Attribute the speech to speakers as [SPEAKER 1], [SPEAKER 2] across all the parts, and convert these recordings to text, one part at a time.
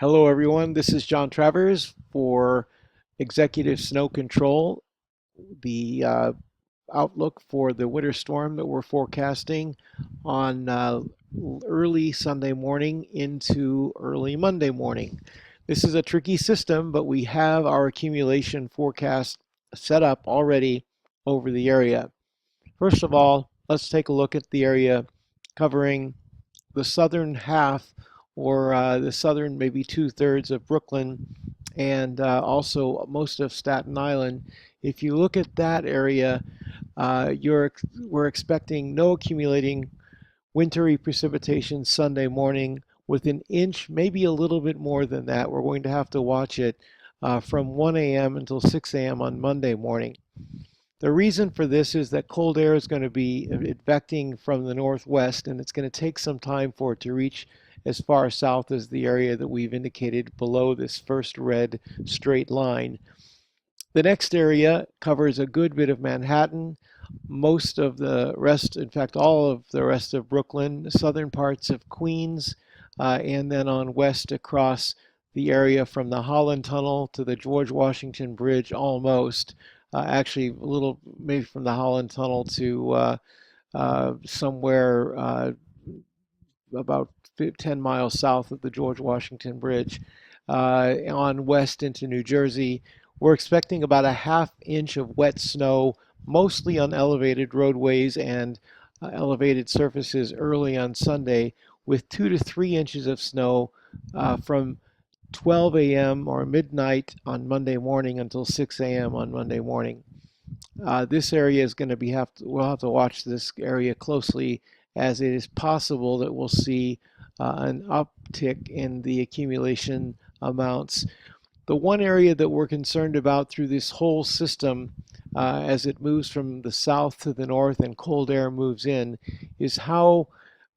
[SPEAKER 1] Hello, everyone. This is John Travers for Executive Snow Control, the outlook for the winter storm that we're forecasting on early Sunday morning into early Monday morning. This is a tricky system, but we have our accumulation forecast set up already over the area. First of all, let's take a look at the area covering the southern half or the southern maybe two-thirds of Brooklyn and also most of Staten Island. If you look at that area, we're expecting no accumulating wintry precipitation Sunday morning with an inch, maybe a little bit more than that. We're going to have to watch it from 1 a.m. until 6 a.m. on Monday morning. The reason for this is that cold air is going to be advecting from the northwest, and it's going to take some time for it to reach as far south as the area that we've indicated below this first red straight line. The next area covers a good bit of Manhattan, most of the rest, in fact, all of the rest of Brooklyn, southern parts of Queens, and then on west across the area from the Holland Tunnel to the George Washington Bridge almost. Actually, a little maybe from the Holland Tunnel to somewhere about 10 miles south of the George Washington Bridge on west into New Jersey. We're expecting about a ½ inch of wet snow, mostly on elevated roadways and elevated surfaces early on Sunday, with 2 to 3 inches of snow from 12 a.m. or midnight on Monday morning until 6 a.m. on Monday morning. This area is going to we'll have to watch this area closely, as it is possible that we'll see an uptick in the accumulation amounts. The one area that we're concerned about through this whole system, as it moves from the south to the north and cold air moves in, is how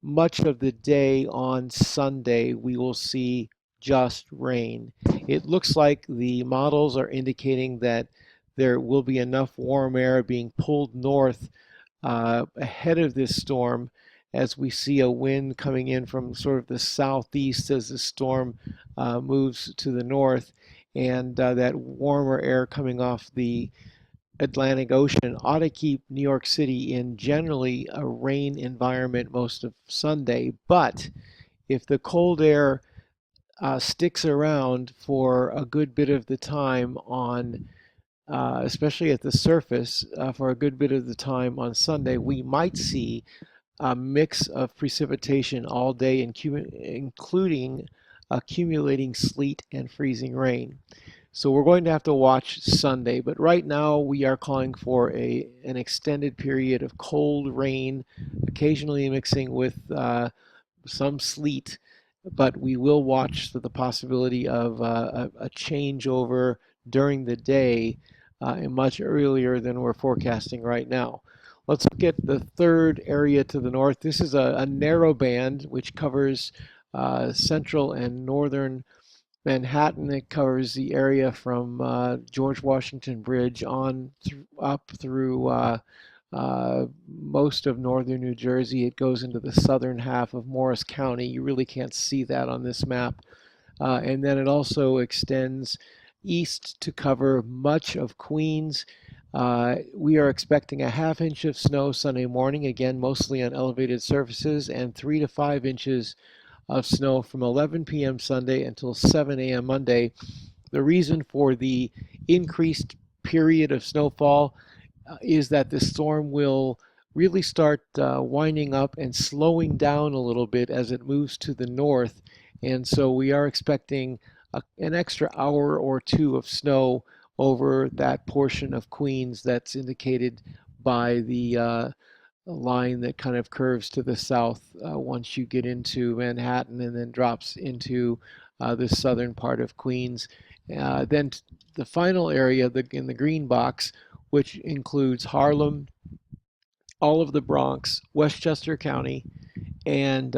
[SPEAKER 1] much of the day on Sunday we will see just rain. It looks like the models are indicating that there will be enough warm air being pulled north ahead of this storm, as we see a wind coming in from sort of the southeast as the storm moves to the north, and that warmer air coming off the Atlantic Ocean ought to keep New York City in generally a rain environment most of Sunday. But if the cold air sticks around for a good bit of the time on especially at the surface, for a good bit of the time on Sunday, we might see a mix of precipitation all day, including accumulating sleet and freezing rain. So we're going to have to watch Sunday, but right now we are calling for an extended period of cold rain, occasionally mixing with some sleet, but we will watch for the possibility of a changeover during the day much earlier than we're forecasting right now. Let's look at the third area to the north. This is a narrow band which covers central and northern Manhattan. It covers the area from George Washington Bridge on up through most of northern New Jersey. It goes into the southern half of Morris County. You really can't see that on this map. And then it also extends east to cover much of Queens. We are expecting a ½ inch of snow Sunday morning, again, mostly on elevated surfaces, and 3 to 5 inches of snow from 11 p.m. Sunday until 7 a.m. Monday. The reason for the increased period of snowfall is that the storm will really start winding up and slowing down a little bit as it moves to the north. And so we are expecting an extra hour or two of snow over that portion of Queens that's indicated by the line that kind of curves to the south once you get into Manhattan and then drops into the southern part of Queens. Then the final area in the green box, which includes Harlem, all of the Bronx, Westchester County, and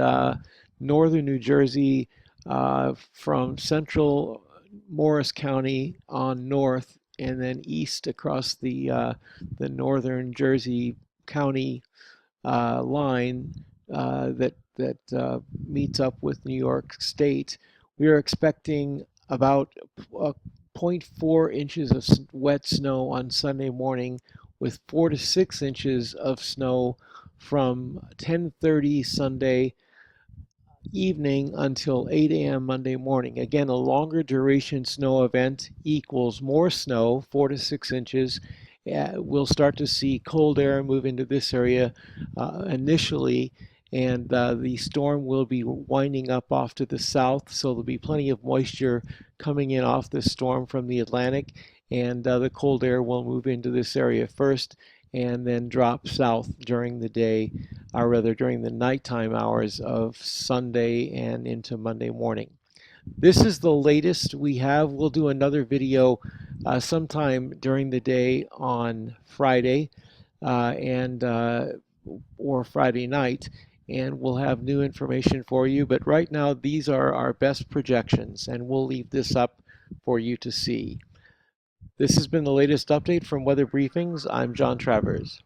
[SPEAKER 1] northern New Jersey, from central Morris County on north, and then east across the northern Jersey County line that meets up with New York State. We are expecting about zero point 0.4 inches of wet snow on Sunday morning, with 4 to 6 inches of snow from 10:30 Sunday evening until 8 a.m. Monday morning. Again, a longer duration snow event equals more snow, 4 to 6 inches. We'll start to see cold air move into this area initially, and the storm will be winding up off to the south, so there'll be plenty of moisture coming in off the storm from the Atlantic, and the cold air will move into this area first and then drop south during the day, or rather during the nighttime hours of Sunday and into Monday morning. This is the latest we have. We'll do another video sometime during the day on Friday and or Friday night, and we'll have new information for you. But right now, these are our best projections, and we'll leave this up for you to see. This has been the latest update from Weather Briefings. I'm John Travers.